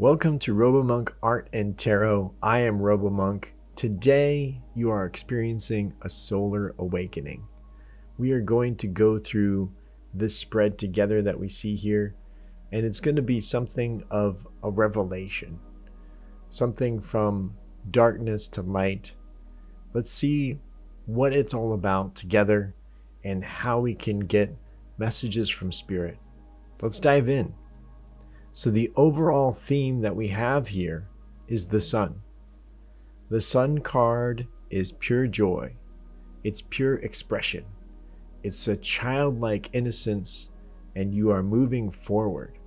Welcome to RoboMonk Art and Tarot. I am RoboMonk. Today you are experiencing a solar awakening. We are going to go through this spread together that we see here, and it's going to be something of a revelation, something from darkness to light. Let's see what it's all about together and how we can get messages from Spirit. Let's dive in. So the overall theme that we have here is the sun. The sun card is pure joy. It's pure expression. It's a childlike innocence, and you are moving forward.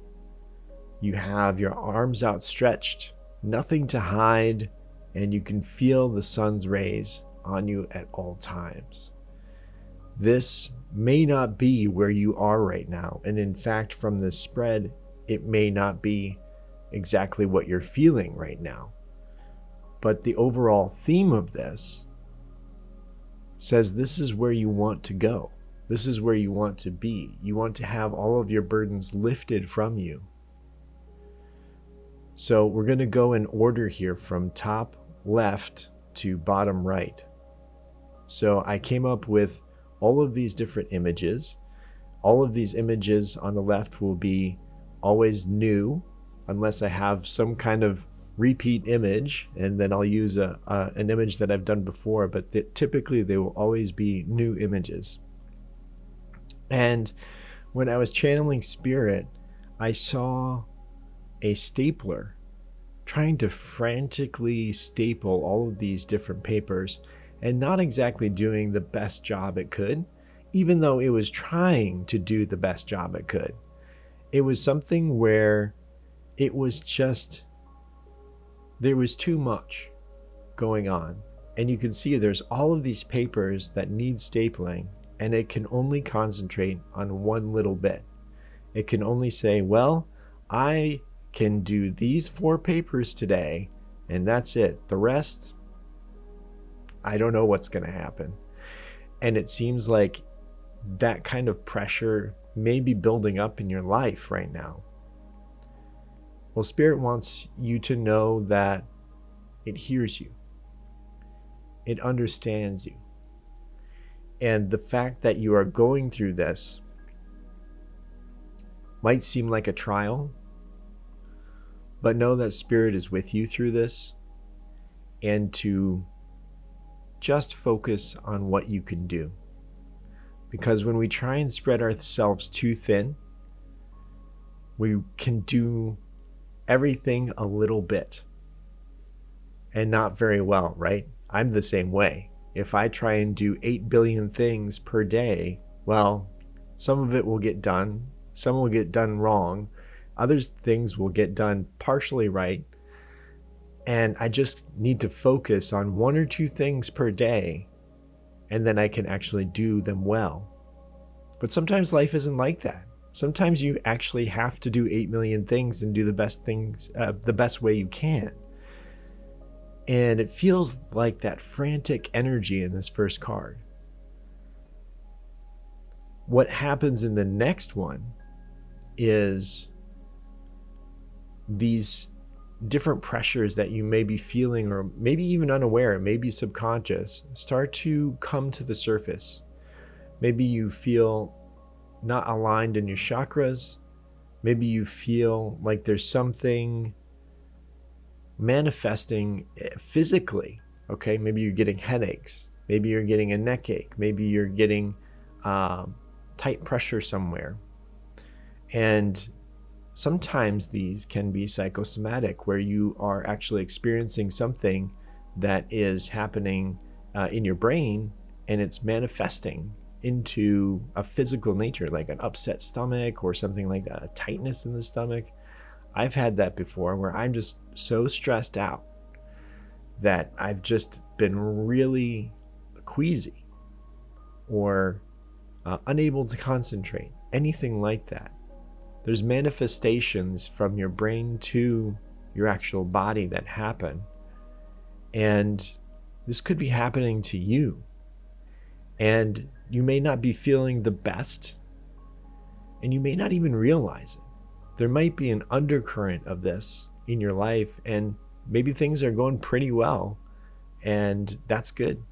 You have your arms outstretched, nothing to hide, and you can feel the sun's rays on you at all times. This may not be where you are right now, and in fact, from this spread, it may not be exactly what you're feeling right now. But the overall theme of this says this is where you want to go. This is where you want to be. You want to have all of your burdens lifted from you. So we're going to go in order here from top left to bottom right. So I came up with all of these different images. All of these images on the left will be always new, unless I have some kind of repeat image, and then I'll use an image that I've done before, but typically they will always be new images. And when I was channeling Spirit, I saw a stapler trying to frantically staple all of these different papers and not exactly doing the best job it could, even though it was trying to do the best job it could. It was something where it was just, there was too much going on. And you can see there's all of these papers that need stapling, and it can only concentrate on one little bit. It can only say, well, I can do these 4 papers today, and that's it. The rest, I don't know what's going to happen. And it seems like that kind of pressure may be building up in your life right now. Well, Spirit wants you to know that it hears you. It understands you. And the fact that you are going through this might seem like a trial, but know that Spirit is with you through this, and to just focus on what you can do. Because when we try and spread ourselves too thin, we can do everything a little bit and not very well, right? I'm the same way. If I try and do 8 billion things per day, well, some of it will get done, some will get done wrong, other things will get done partially right, and I just need to focus on 1 or 2 things per day, and then I can actually do them well. But sometimes life isn't like that. Sometimes you actually have to do 8 million things and do the best things the best way you can. And it feels like that frantic energy in this first card. What happens in the next one is these different pressures that you may be feeling, or maybe even unaware, maybe subconscious, start to come to the surface. Maybe you feel not aligned in your chakras. Maybe you feel like there's something manifesting physically. Okay, maybe you're getting headaches. Maybe you're getting a neck ache. Maybe you're getting tight pressure somewhere. And sometimes these can be psychosomatic, where you are actually experiencing something that is happening in your brain, and it's manifesting into a physical nature, like an upset stomach or something like that, a tightness in the stomach. I've had that before, where I'm just so stressed out that I've just been really queasy or unable to concentrate, anything like that. There's manifestations from your brain to your actual body that happen. And this could be happening to you. And you may not be feeling the best, and you may not even realize it. There might be an undercurrent of this in your life, and maybe things are going pretty well, and that's good.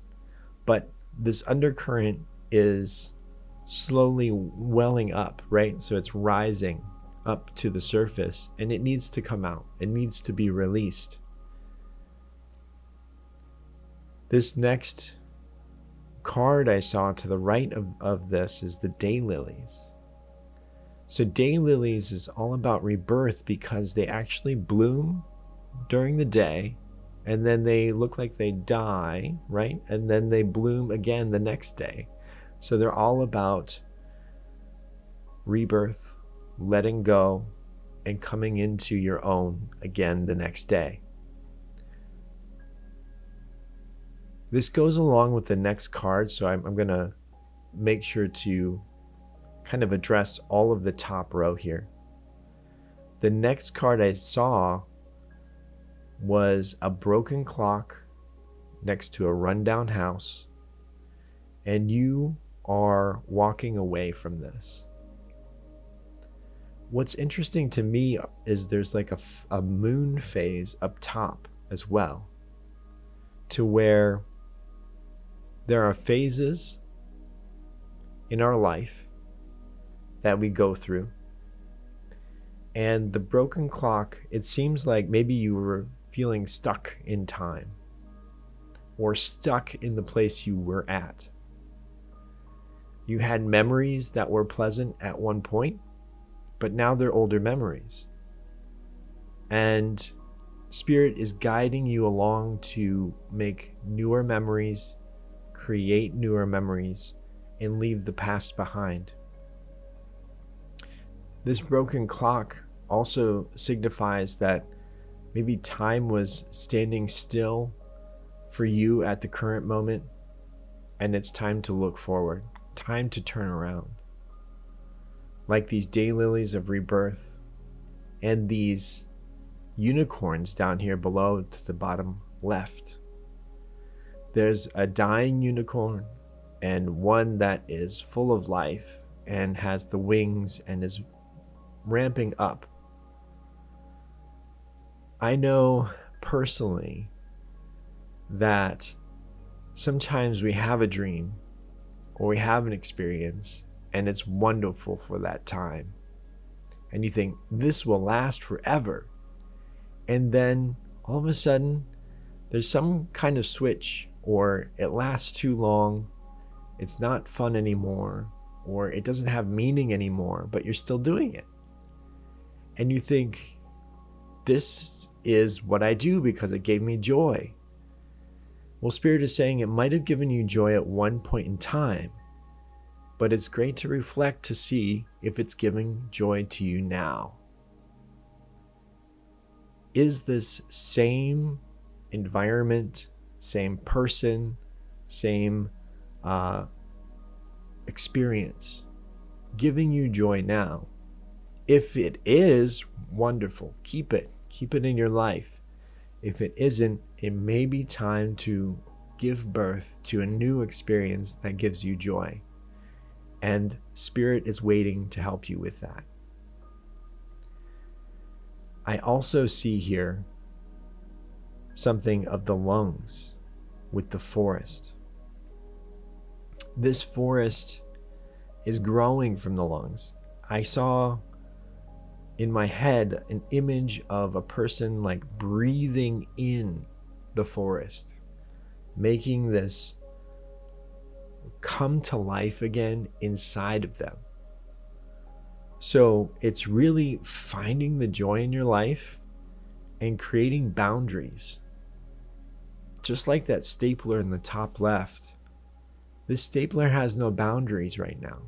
But this undercurrent is slowly welling up, right? So it's rising up to the surface, and it needs to come out. It needs to be released. This next card I saw to the right of this is the daylilies. So daylilies is all about rebirth because they actually bloom during the day, and then they look like they die, right? And then they bloom again the next day. So they're all about rebirth, letting go, and coming into your own again the next day. This goes along with the next card, so I'm going to make sure to kind of address all of the top row here. The next card I saw was a broken clock next to a rundown house, and you are walking away from this. What's interesting to me is there's like a moon phase up top as well, to where there are phases in our life that we go through. And the broken clock, it seems like maybe you were feeling stuck in time or stuck in the place you were at. You had memories that were pleasant at one point, but now they're older memories. And Spirit is guiding you along to make newer memories, create newer memories, and leave the past behind. This broken clock also signifies that maybe time was standing still for you at the current moment, and it's time to look forward, time to turn around. Like these daylilies of rebirth and these unicorns down here below to the bottom left. There's a dying unicorn and one that is full of life and has the wings and is ramping up. I know personally that sometimes we have a dream or we have an experience and it's wonderful for that time. And you think this will last forever. And then all of a sudden there's some kind of switch, or it lasts too long, it's not fun anymore, or it doesn't have meaning anymore, but you're still doing it. And you think, this is what I do because it gave me joy. Well, Spirit is saying it might have given you joy at one point in time, but it's great to reflect to see if it's giving joy to you now. Is this same environment, same person, same experience giving you joy now? If it is, wonderful. Keep it in your life. If it isn't, it may be time to give birth to a new experience that gives you joy. And Spirit is waiting to help you with that. I also see here something of the lungs with the forest. This forest is growing from the lungs. I saw in my head an image of a person like breathing in the forest, making this come to life again inside of them. So it's really finding the joy in your life and creating boundaries. Just like that stapler in the top left, this stapler has no boundaries right now.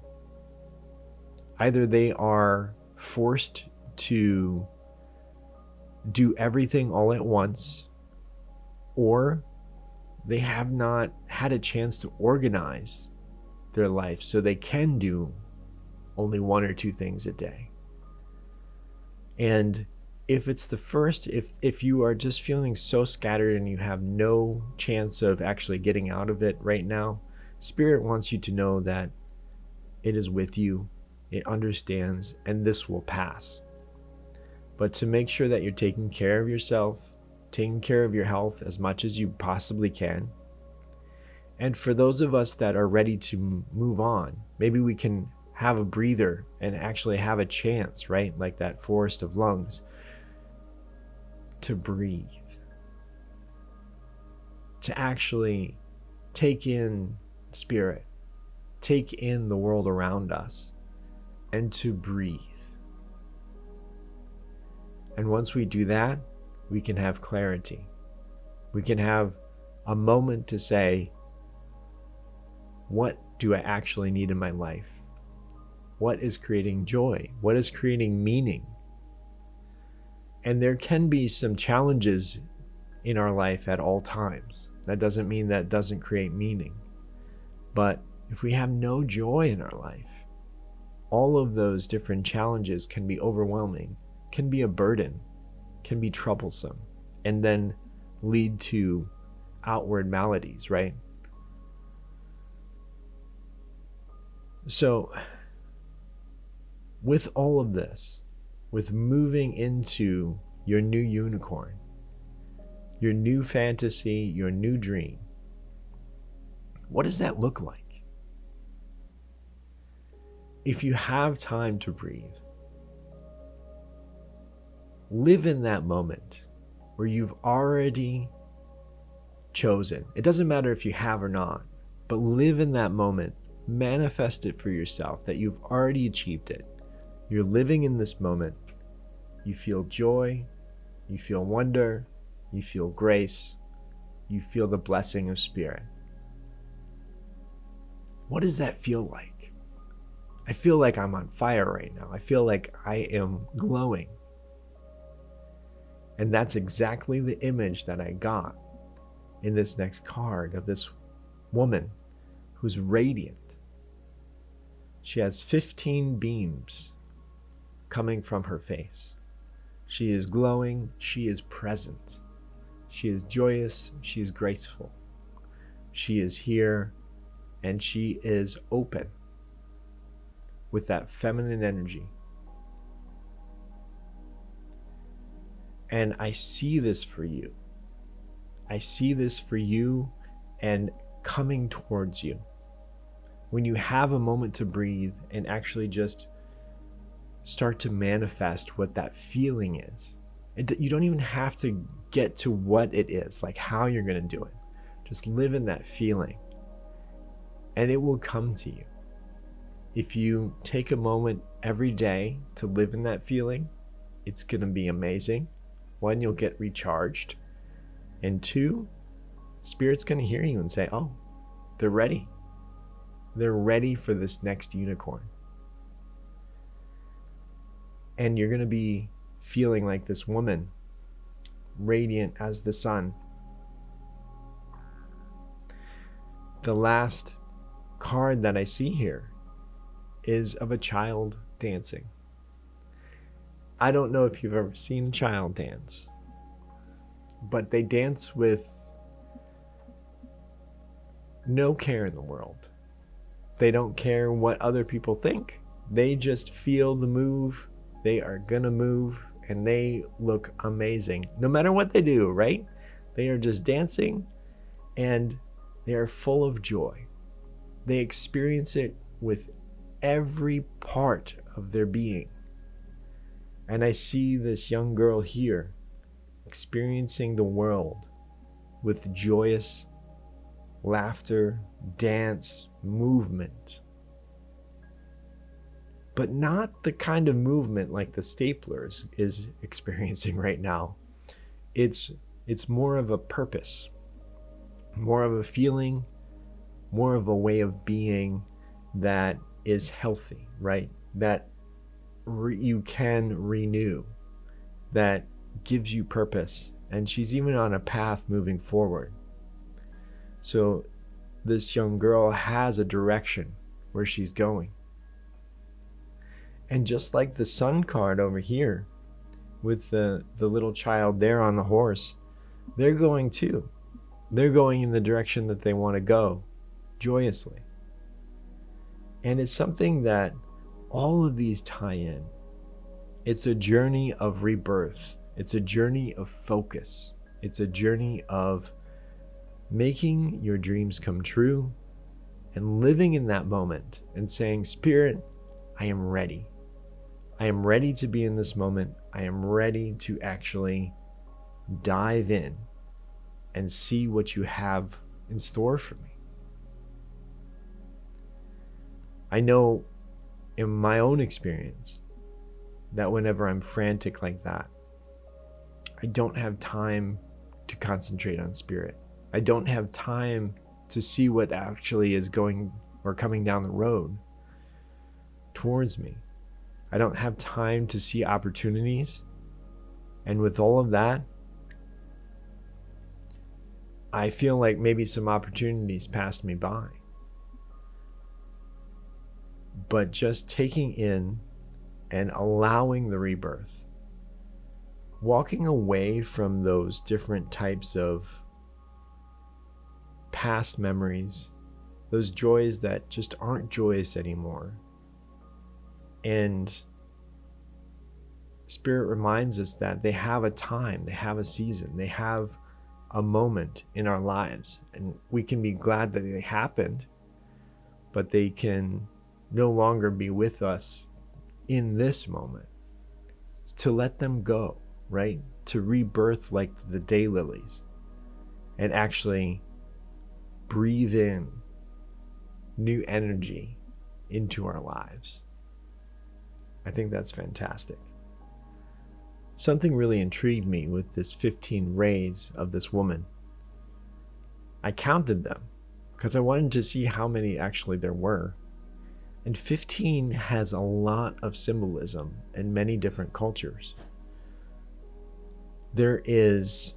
Either they are forced to do everything all at once, or they have not had a chance to organize their life so they can do only one or two things a day. And if it's the first, if you are just feeling so scattered and you have no chance of actually getting out of it right now, Spirit wants you to know that it is with you, it understands, and this will pass. but to make sure that you're taking care of yourself, taking care of your health as much as you possibly can. And for those of us that are ready to move on, maybe we can have a breather and actually have a chance, right? Like that forest of lungs, to breathe, to actually take in spirit, take in the world around us, and to breathe. And once we do that, we can have clarity. We can have a moment to say, what do I actually need in my life? What is creating joy? What is creating meaning? And there can be some challenges in our life at all times. That doesn't mean that doesn't create meaning. But if we have no joy in our life, all of those different challenges can be overwhelming, can be a burden, can be troublesome, and then lead to outward maladies, right? So, with all of this, with moving into your new unicorn, your new fantasy, your new dream, what does that look like? If you have time to breathe, live in that moment where you've already chosen. It doesn't matter if you have or not, but live in that moment. Manifest it for yourself that you've already achieved it. You're living in this moment. You feel joy, you feel wonder, you feel grace, you feel the blessing of spirit. What does that feel like? I feel like I'm on fire right now. I feel like I am glowing. And that's exactly the image that I got in this next card of this woman who's radiant. She has 15 beams coming from her face. She is glowing. She is present. She is joyous. She is graceful. She is here, and she is open with that feminine energy. And I see this for you. I see this for you and coming towards you. When you have a moment to breathe and actually just start to manifest what that feeling is. You don't even have to get to what it is, like how you're going to do it. Just live in that feeling and it will come to you. If you take a moment every day to live in that feeling, it's going to be amazing. One, you'll get recharged. And two, Spirit's going to hear you and say, oh, they're ready. They're ready for this next unicorn. And you're going to be feeling like this woman, radiant as the sun. The last card that I see here is of a child dancing. I don't know if you've ever seen a child dance, but they dance with no care in the world. They don't care what other people think. They just feel the move. They are gonna move and they look amazing no matter what they do, right? They are just dancing and they are full of joy. They experience it with every part of their being. And I see this young girl here experiencing the world with joyous laughter, dance, movement. But not the kind of movement like the Staplers is experiencing right now. It's more of a purpose, more of a feeling, more of a way of being that is healthy, right? That you can renew, that gives you purpose. And she's even on a path moving forward. So this young girl has a direction where she's going. And just like the sun card over here with the little child there on the horse, they're going too. They're going in the direction that they want to go joyously. And it's something that all of these tie in. It's a journey of rebirth. It's a journey of focus. It's a journey of making your dreams come true and living in that moment and saying, Spirit, I am ready. I am ready to be in this moment. I am ready to actually dive in and see what you have in store for me. I know in my own experience that whenever I'm frantic like that, I don't have time to concentrate on Spirit. I don't have time to see what actually is going or coming down the road towards me. I don't have time to see opportunities. And with all of that, I feel like maybe some opportunities passed me by. But just taking in and allowing the rebirth, walking away from those different types of past memories, those joys that just aren't joyous anymore. And Spirit reminds us that they have a time, they have a season, they have a moment in our lives, and we can be glad that they happened, but they can no longer be with us in this moment. It's to let them go, right? To rebirth like the daylilies and actually breathe in new energy into our lives. I think that's fantastic. Something really intrigued me with this 15 rays of this woman. I counted them because I wanted to see how many actually there were. And 15 has a lot of symbolism in many different cultures. There is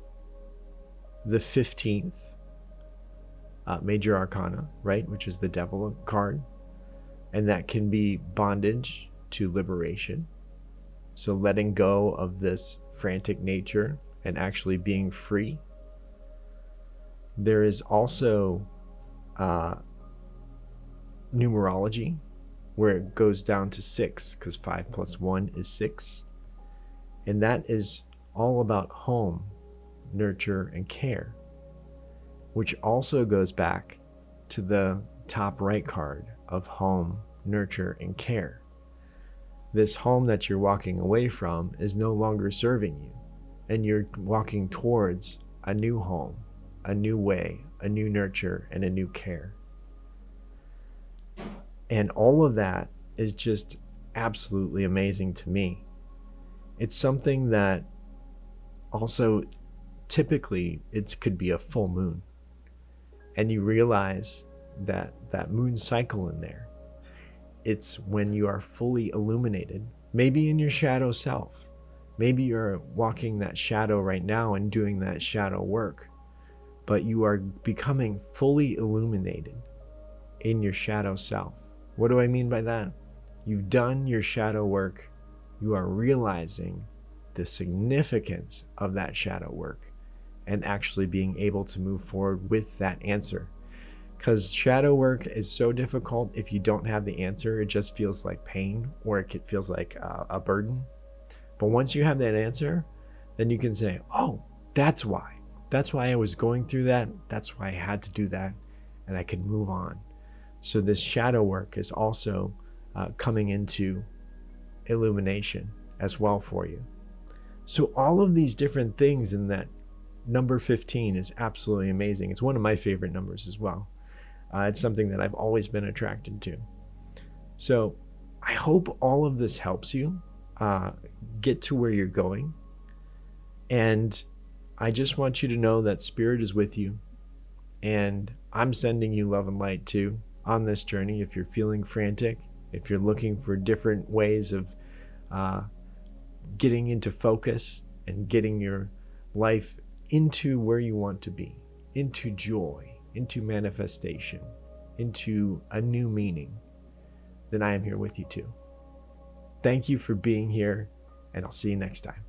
the 15th major arcana, right, which is the devil card. And that can be bondage to liberation. So letting go of this frantic nature and actually being free. There is also numerology, where it goes down to 6, because 5 plus 1 is 6. And that is all about home, nurture, and care, which also goes back to the top right card of home, nurture, and care. This home that you're walking away from is no longer serving you, and you're walking towards a new home, a new way, a new nurture, and a new care. And all of that is just absolutely amazing to me. It's something that also typically it could be a full moon. And you realize that that moon cycle in there, it's when you are fully illuminated, maybe in your shadow self. Maybe you're walking that shadow right now and doing that shadow work, but you are becoming fully illuminated in your shadow self. What do I mean by that? You've done your shadow work. You are realizing the significance of that shadow work and actually being able to move forward with that answer. Because shadow work is so difficult. If you don't have the answer, it just feels like pain, or it feels like a burden. But once you have that answer, then you can say, oh, that's why. That's why I was going through that. That's why I had to do that. And I could move on. So this shadow work is also coming into illumination as well for you. So all of these different things in that number 15 is absolutely amazing. It's one of my favorite numbers as well. It's something that I've always been attracted to. So I hope all of this helps you get to where you're going. And I just want you to know that Spirit is with you. And I'm sending you love and light too on this journey. If you're feeling frantic, if you're looking for different ways of getting into focus and getting your life into where you want to be, into joy, into manifestation, into a new meaning, then I am here with you too. Thank you for being here, and I'll see you next time.